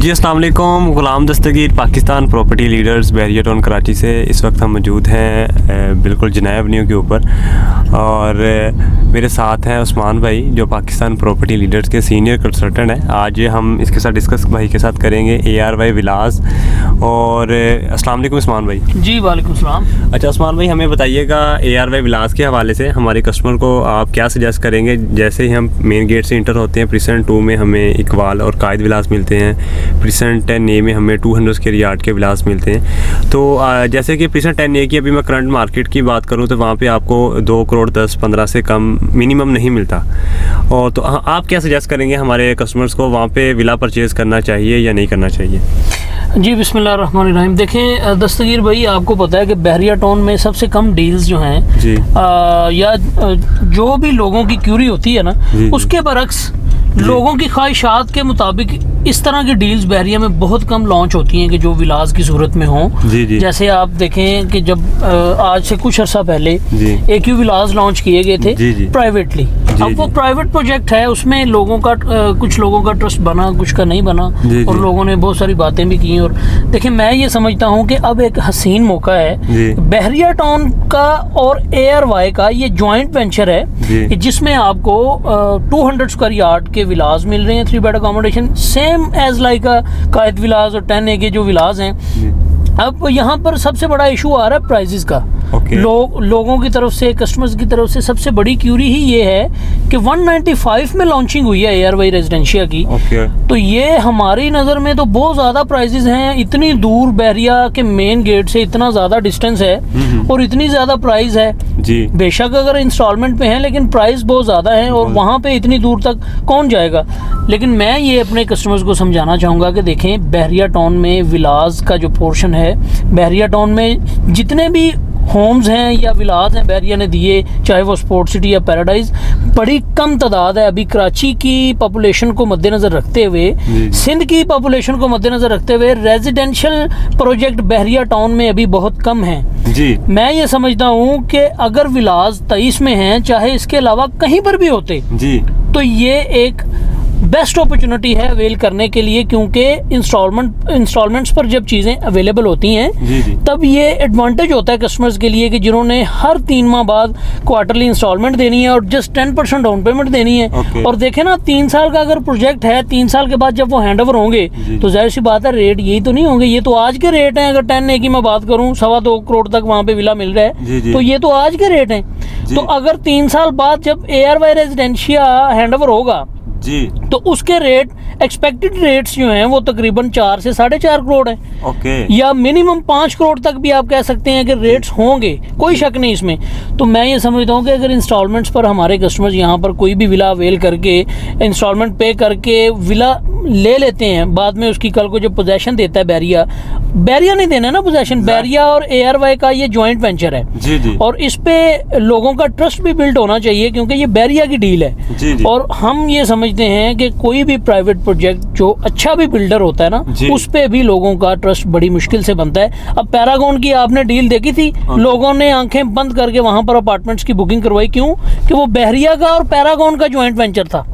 जी अस्सलाम वालेकुम। गुलाम दस्तगीर, Pakistan property leaders, बहरिया town Karachi से इस वक्त हम मौजूद हैं बिल्कुल जनाब एवेन्यू के ऊपर, और मेरे साथ हैं उस्मान भाई जो पाकिस्तान प्रॉपर्टी लीडर्स के सीनियर कंसल्टेंट हैं। आज हम इसके साथ डिस्कस भाई के साथ करेंगे ARY विलास। और अस्सलाम वालेकुम उस्मान भाई। जी वालेकुम सलाम। अच्छा उस्मान भाई, हमें बताइएगा ARY विलास के हवाले से हमारे कस्टमर को आप क्या सजेस्ट करेंगे। जैसे ही हम मेन गेट से इंटर होते हैं, प्रीसेंट 2 में हमें इकबाल और कायद विलास मिलते हैं, प्रीसेंट 10A में हमें 200 स्क्वायर यार्ड के विलास मिलते हैं। तो जैसे कि प्रीसेंट 10A की अभी मैं करंट मार्केट की बात करूं तो वहाँ पे आपको 2 करोड़ 10-15 से कम मिनिमम नहीं मिलता। और तो आप क्या सजेस्ट करेंगे हमारे कस्टमर्स को, वहाँ पे विला परचेज़ करना चाहिए या नहीं करना चाहिए? जी बिस्मिल्लाहिर्रहमानिर्रहीम। देखें दस्तगीर भाई, आपको पता है कि बहरिया टाउन में सबसे कम डील्स जो हैं जी या जो भी लोगों की क्यूरी होती है ना, उसके बरक्स लोगों की ख्वाहिशात के मुताबिक इस तरह की डील्स बहरिया में बहुत कम लॉन्च होती हैं कि जो विलास की सूरत में हों। जैसे आप देखें कि जब आज से कुछ अर्सा पहले AQ विलास लॉन्च किए गए थे प्राइवेटली। अब वो प्राइवेट प्रोजेक्ट है, उसमें लोगों का कुछ लोगों का ट्रस्ट बना, कुछ का नहीं बना, और लोगों ने बहुत सारी बातें भी की। और देखें, मैं ये समझता हूँ कि अब एक हसीन मौका है बहरिया टाउन का और ARY का, ये जॉइंट वेंचर है जिसमें आपको 200 स्क्वायर यार्ड के विलास मिल रहे हैं, 3 bed accommodation, same as like कायद विलास और 10A के जो विलास हैं। अब यहाँ पर सबसे बड़ा इशू आ रहा है प्राइजेस का। लोगों की तरफ से, कस्टमर्स की तरफ से सबसे बड़ी क्यूरी ही ये है कि 195 में लॉन्चिंग हुई है ARY रेजिडेंशिया की। तो ये हमारी नज़र में तो बहुत ज़्यादा प्राइजेस हैं। इतनी दूर बहरिया के मेन गेट से इतना ज़्यादा डिस्टेंस है और इतनी ज़्यादा प्राइस है जी। बेशक अगर इंस्टॉलमेंट पे हैं, लेकिन प्राइस बहुत ज़्यादा है और वहाँ पे इतनी दूर तक कौन जाएगा। लेकिन मैं ये अपने कस्टमर्स को समझाना चाहूँगा कि देखें, बहरिया टाउन में विलास का जो पोर्शन है, बहरिया टाउन में जितने भी होम्स हैं या विलास हैं बहरिया ने दिए, चाहे वो स्पोर्ट सिटी या पैराडाइज, बड़ी कम तादाद है। अभी कराची की पॉपुलेशन को मद्देनज़र रखते हुए, सिंध की पॉपुलेशन को मद्देनज़र रखते हुए, रेजिडेंशियल प्रोजेक्ट बहरिया टाउन में अभी बहुत कम हैं जी। मैं ये समझता हूँ कि अगर विलास 23 में हैं, चाहे इसके अलावा कहीं पर भी होते जी, तो ये एक बेस्ट अपॉर्चुनिटी है अवेल करने के लिए, क्योंकि इंस्टॉलमेंट्स पर जब चीज़ें अवेलेबल होती हैं तब ये एडवांटेज होता है कस्टमर्स के लिए कि जिन्होंने हर 3 माह बाद क्वार्टरली इंस्टॉलमेंट देनी है और जस्ट 10% डाउन पेमेंट देनी है। और देखें ना, 3 साल का अगर प्रोजेक्ट है, 3 साल के बाद जब वो हैंड ओवर होंगे तो जाहिर सी बात है रेट यही तो नहीं होंगे। ये तो आज के रेट हैं। अगर 10A की मैं बात करूँ, 2.25 करोड़ तक वहाँ पे विला मिल रहा है, तो ये तो आज के रेट हैं। तो अगर 3 साल बाद जब ARY रेजिडेंशिया हैंड ओवर होगा जी, तो उसके रेट, एक्सपेक्टेड रेट्स जो हैं वो तकरीबन 4 से 4.5 करोड़ हैं या मिनिमम 5 करोड़ तक भी आप कह सकते हैं कि रेट्स होंगे, कोई शक नहीं इसमें। तो मैं ये समझता हूँ कि अगर इंस्टॉलमेंट्स पर हमारे कस्टमर्स यहाँ पर कोई भी विला अवेल करके, इंस्टॉलमेंट पे करके विला ले लेते हैं, बाद में उसकी कल को जब पोजेशन देता है बहरिया नहीं देना ना पोजेशन, बहरिया और ARY का ये जॉइंट वेंचर है जी। और इस पे लोगों का ट्रस्ट भी बिल्ड होना चाहिए, क्योंकि ये बहरिया की डील है जी। और हम ये समझते हैं कि कोई भी प्राइवेट प्रोजेक्ट जो अच्छा भी बिल्डर होता है ना, उस पे भी लोगों का ट्रस्ट बड़ी मुश्किल से बनता है। अब पैरागॉन की आपने डील देखी थी, लोगों ने आंखें बंद करके वहां पर अपार्टमेंट्स की बुकिंग करवाई। क्यों? कि वो बहरिया का और पैरागॉन का जॉइंट वेंचर था।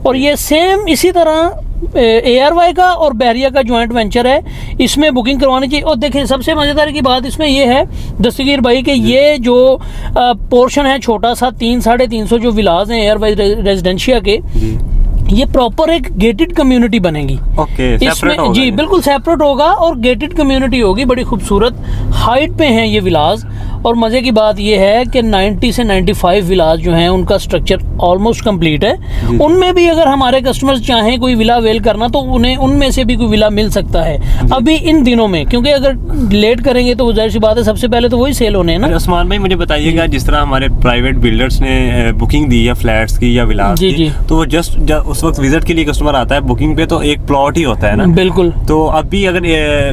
और ये सेम इसी तरह ARY का और बहरिया का जॉइंट वेंचर है, इसमें बुकिंग करवानी चाहिए। और देखिए, सबसे मज़ेदार की बात इसमें ये है दस्तगीर भाई कि ये जो पोर्शन है छोटा सा, 300-350 जो विलास हैं ARY रेजिडेंशिया के, ये प्रॉपर एक गेटेड कम्युनिटी बनेगी। इसमें जी बिल्कुल सेपरेट होगा और गेटेड कम्युनिटी होगी, बड़ी खूबसूरत हाइट पे हैं ये विलास। और मज़े की बात ये है कि 90 से 95 विलास जो हैं उनका स्ट्रक्चर ऑलमोस्ट कंप्लीट है। उनमें भी अगर हमारे कस्टमर्स चाहें कोई विला अवेल करना तो उन्हें उनमें से भी कोई विला मिल सकता है अभी इन दिनों में, क्योंकि अगर लेट करेंगे तो जाहिर सी बात है सबसे पहले तो वही सेल होने हैं ना। उस्मान भाई, मुझे बताइएगा, जिस तरह हमारे प्राइवेट बिल्डर्स ने बुकिंग दी है फ्लैट्स की या विलास की, तो वो जस्ट उस वक्त विजिट के लिए कस्टमर आता है, बुकिंग पे तो एक प्लॉट ही होता है ना। बिल्कुल। तो अभी अगर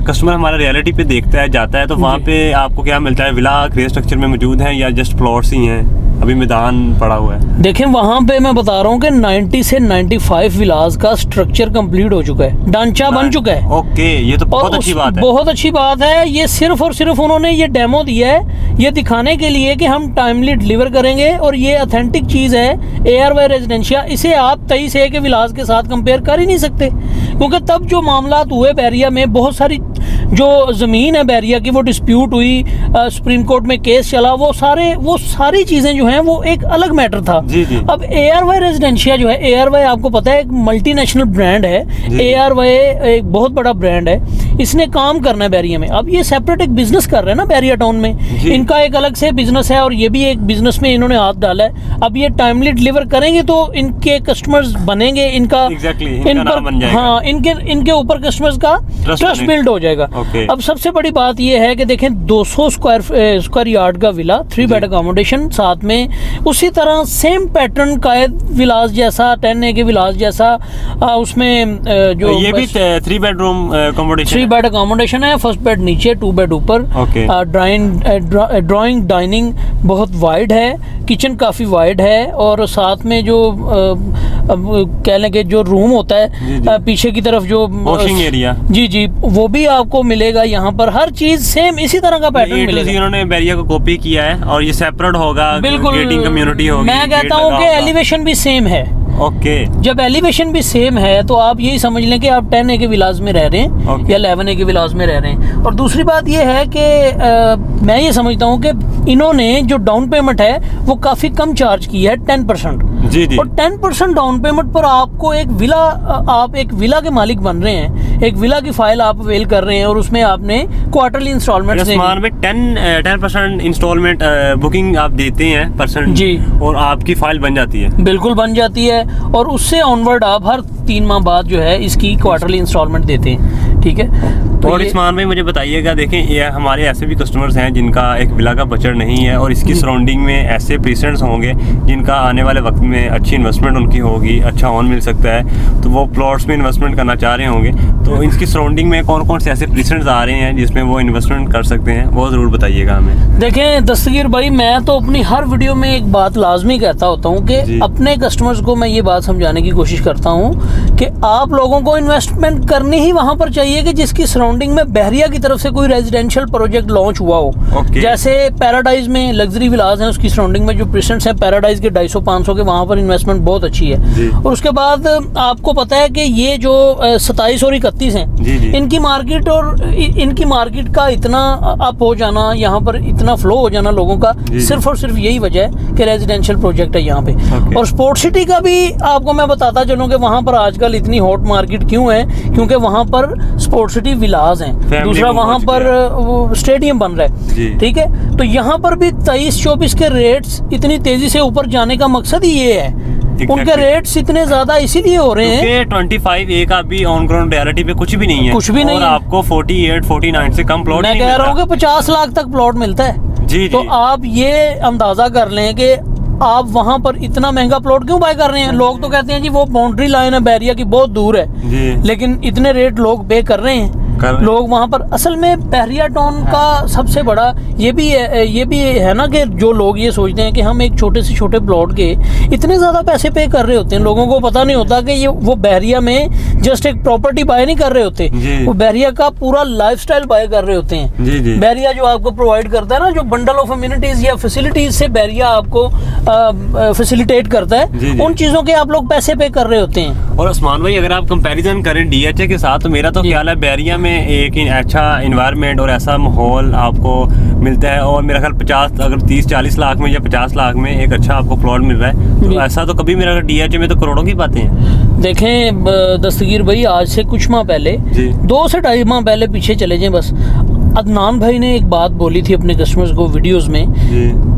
कस्टमर हमारा रियलिटी पे देखता है, जाता है, तो वहाँ पे आपको क्या मिलता है? विला ग्रे स्ट्रक्चर में मौजूद है या जस्ट प्लॉट्स ही हैं? अभी मैदान पड़ा हुआ है। देखें, वहाँ पे मैं बता रहा हूँ कि 90 से 95 विलास का स्ट्रक्चर कंप्लीट हो चुका है, ढांचा बन चुका है। ओके, ये तो बहुत अच्छी बात है। बहुत अच्छी बात है। ये सिर्फ और सिर्फ उन्होंने ये डेमो दिया है ये दिखाने के लिए कि हम टाइमली डिलीवर करेंगे और ये ऑथेंटिक चीज़ है ARY रेजिडेंशिया। इसे आप 23A के विलास के साथ कंपेयर कर ही नहीं सकते, क्योंकि तब जो मामलात हुए बैरिया में, बहुत सारी जो ज़मीन है बैरिया की वो डिस्प्यूट हुई, सुप्रीम कोर्ट में केस चला, वो सारी चीज़ें जो हैं वो एक अलग मैटर था। अब ARY रेजिडेंशिया जो है, ARY आपको पता है एक मल्टीनेशनल ब्रांड है, ARY एक बहुत बड़ा ब्रांड है, इसने काम करना है बैरिया में। अब ये सेपरेट एक बिजनेस कर रहे हैं ना बैरिया टाउन में, इनका एक अलग से बिजनेस है और ये भी एक बिजनेस में इन्होंने हाथ डाला है। अब ये टाइमली डिलीवर करेंगे तो इनके कस्टमर्स बनेंगे, इनका इन पर, हाँ, इनके ऊपर कस्टमर्स का ट्रस्ट बिल्ड हो जाएगा। अब सबसे बड़ी बात ये है कि देखें 200 स्क्वायर यार्ड का विला, 3 बेड अकोमोडेशन, साथ में उसी तरह सेम पैटर्न कायद विलास जैसा, 10A के विलास जैसा, उसमें जो ये भी 3 बेडरूम अकोमोडेशन, 3 बेड अकोमोडेशन है, फर्स्ट बेड नीचे, 2 बेड ऊपर, ड्राइंग डाइनिंग बहुत वाइड है, किचन काफ़ी वाइड है, और साथ में जो कह लें कि जो रूम होता है पीछे की तरफ जो वॉशिंग एरिया, जी वो भी आपको मिलेगा यहाँ पर। हर चीज सेम इसी तरह का पैटर्न मिलेगा। इन्होंने बैरिया को कॉपी किया है और ये सेपरेट होगा, बिल्कुल गेटिंग कम्युनिटी होगी। मैं कहता हूँ कि एलिवेशन भी सेम है। जब एलिवेशन भी सेम है तो आप यही समझ लें कि आप 10A के विलास में रह रहे हैं या 11A के विलास में रह रहे हैं। और दूसरी बात ये है कि मैं ये समझता हूँ कि इन्होंने जो डाउन पेमेंट है वो काफ़ी कम चार्ज की है, 10%। और 10% डाउन पेमेंट पर आपको आप एक विला के मालिक बन रहे हैं, एक विला की फाइल आप अवेल कर रहे हैं और उसमें आपने क्वार्टरली इंस्टॉलमेंट 10% इंस्टॉलमेंट बुकिंग आप देते हैं परसेंट जी, और आपकी फाइल बन जाती है, बिल्कुल बन जाती है। और उससे ऑनवर्ड आप हर 3 माह बाद जो है इसकी क्वार्टरली इंस्टॉलमेंट देते हैं, ठीक है। तो और इस्मान भाई मुझे बताइएगा, देखें ये हमारे ऐसे भी कस्टमर्स हैं जिनका एक विला का बजट नहीं है और इसकी सराउंडिंग में ऐसे प्रेसिडेंट्स होंगे जिनका आने वाले वक्त में अच्छी इन्वेस्टमेंट उनकी होगी, अच्छा ऑन मिल सकता है, तो वो प्लॉट्स में इन्वेस्टमेंट करना चाह रहे होंगे, तो इसकी सराउंडिंग में कौन कौन से ऐसे प्रेसिडेंट्स आ रहे हैं जिसमें वो इन्वेस्टमेंट कर सकते हैं, वो ज़रूर बताइएगा हमें। देखें दस्तगीर भाई, मैं तो अपनी हर वीडियो में एक बात लाजमी कहता होता हूँ कि अपने कस्टमर्स को मैं ये बात समझाने की कोशिश करता हूँ कि आप लोगों को इन्वेस्टमेंट करनी ही वहाँ पर चाहिए कि जिसकी सराउंडिंग में बहरिया की तरफ से कोई रेजिडेंशियल प्रोजेक्ट लॉन्च हुआ हो। जैसे पैराडाइज में लग्जरी विलास हैं, उसकी सराउंडिंग में जो प्रेसिडेंट्स हैं पैराडाइज के 250-500 के, वहाँ पर इन्वेस्टमेंट बहुत अच्छी है। और उसके बाद आपको पता है कि ये जो 27 और 31 हैं, इनकी मार्केट का इतना अप हो जाना, यहाँ पर इतना फ्लो हो जाना लोगों का, सिर्फ और सिर्फ यही वजह है कि रेजिडेंशियल प्रोजेक्ट है यहाँ पे। और स्पोर्ट सिटी का भी आपको मैं बताता चलूँ कि वहाँ पर आजकल इतनी हॉट मार्केट क्यों है, क्योंकि वहाँ पर स्पोर्ट सिटी विलास हैं, दूसरा वहाँ पर स्टेडियम बन रहा है, ठीक है। तो यहाँ पर भी 23-24 के रेट्स इतनी तेजी से ऊपर जाने का मकसद ही ये है, उनके रेट्स इतने ज्यादा इसीलिए हो रहे हैं। 25A का भी ऑन ग्राउंड रियलिटी पे कुछ भी नहीं है, कुछ भी नहीं और है। आपको 48-49 से कम प्लॉट मैं कह रहा हूँ कि 50 लाख तक प्लॉट मिलता है। जी तो आप ये अंदाजा कर लें कि आप वहाँ पर इतना महंगा प्लॉट क्यों बाय कर रहे हैं। लोग तो कहते हैं जी वो बाउंड्री लाइन है बैरिया की, बहुत दूर है, लेकिन इतने रेट लोग पे कर रहे हैं लोग वहाँ पर। असल में बहरिया टाउन का सबसे बड़ा ये भी है ना कि जो लोग ये सोचते हैं कि हम एक छोटे से छोटे प्लॉट के इतने ज़्यादा पैसे पे कर रहे होते हैं, लोगों को पता नहीं होता कि ये वो बहरिया में जस्ट एक प्रॉपर्टी बाय नहीं कर रहे होते, वो बहरिया का पूरा लाइफस्टाइल बाय कर रहे होते हैं। बहरिया जो आपको प्रोवाइड करता है ना, जो बंडल ऑफ अम्यूनिटीज या फैसिलिटीज से बहरिया आपको फैसिलिटेट करता है, उन चीज़ों के आप लोग पैसे पे कर रहे होते हैं। और उस्मान भाई अगर आप कंपैरिजन करें DHA के साथ, तो मेरा तो ख्याल है बहरिया में एक अच्छा इन्वायरमेंट और ऐसा माहौल आपको मिलता है, और मेरा ख्याल 30-40 लाख में या 50 लाख में एक अच्छा आपको प्लॉट मिल रहा है, तो ऐसा तो कभी मेरा DHA में तो करोड़ों की बातें हैं। देखें दस्तगीर भाई, आज से कुछ माह पहले, 2 से 2.5 माह पहले पीछे चले जाएं बस, अदनान भाई ने एक बात बोली थी अपने कस्टमर्स को वीडियोस में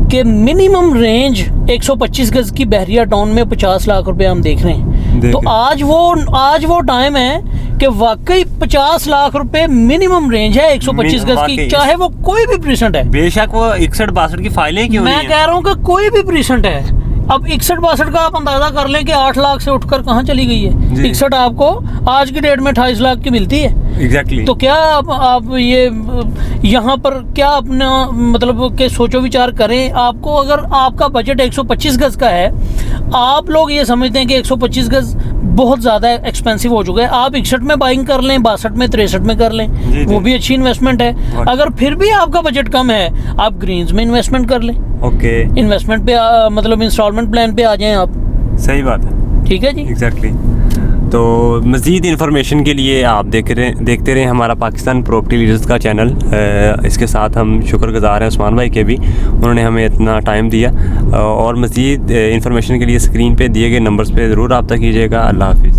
कि मिनिमम रेंज 125 गज की बहरिया टाउन में 50 लाख रुपए हम देख रहे हैं। तो आज वो टाइम है कि वाकई 50 लाख रुपए मिनिमम रेंज है 125 गज की, चाहे वो कोई भी प्रीसेंट है, बेशक वो 61-62 की फाइलें क्यों नहीं है। मैं कह रहा हूँ कि कोई भी प्रीसेंट है। अब 61-62 का आप अंदाजा कर लें कि 8 लाख से उठकर कहाँ चली गई है। 61 आपको आज की डेट में 28 लाख की मिलती है। एग्जैक्टली। तो क्या आप ये यहाँ पर क्या अपना मतलब के सोचो विचार करें। आपको अगर आपका बजट 125 गज का है, आप लोग ये समझते हैं कि 125 गज बहुत ज़्यादा एक्सपेंसिव हो चुका है, आप 61 में बाइंग कर लें, 62 में, 63 में कर लें, वो भी अच्छी इन्वेस्टमेंट है। अगर फिर भी आपका बजट कम है, आप ग्रीन्स में इन्वेस्टमेंट कर लें। इन्वेस्टमेंट पे मतलब इंस्टॉलमेंट प्लान पे आ जाएं आप। सही बात है। ठीक है जी। एग्जैक्टली। तो मज़ीद इन्फॉर्मेशन के लिए आप देखते रहें हमारा पाकिस्तान प्रॉपर्टी लीडर्स का चैनल। इसके साथ हम शुक्रगुज़ार हैं उस्मान भाई के भी, उन्होंने हमें इतना टाइम दिया। और मज़ीद इन्फॉर्मेशन के लिए स्क्रीन पे दिए गए नंबर्स पे ज़रूर रब्ता कीजिएगा। अल्लाह हाफ़िज़।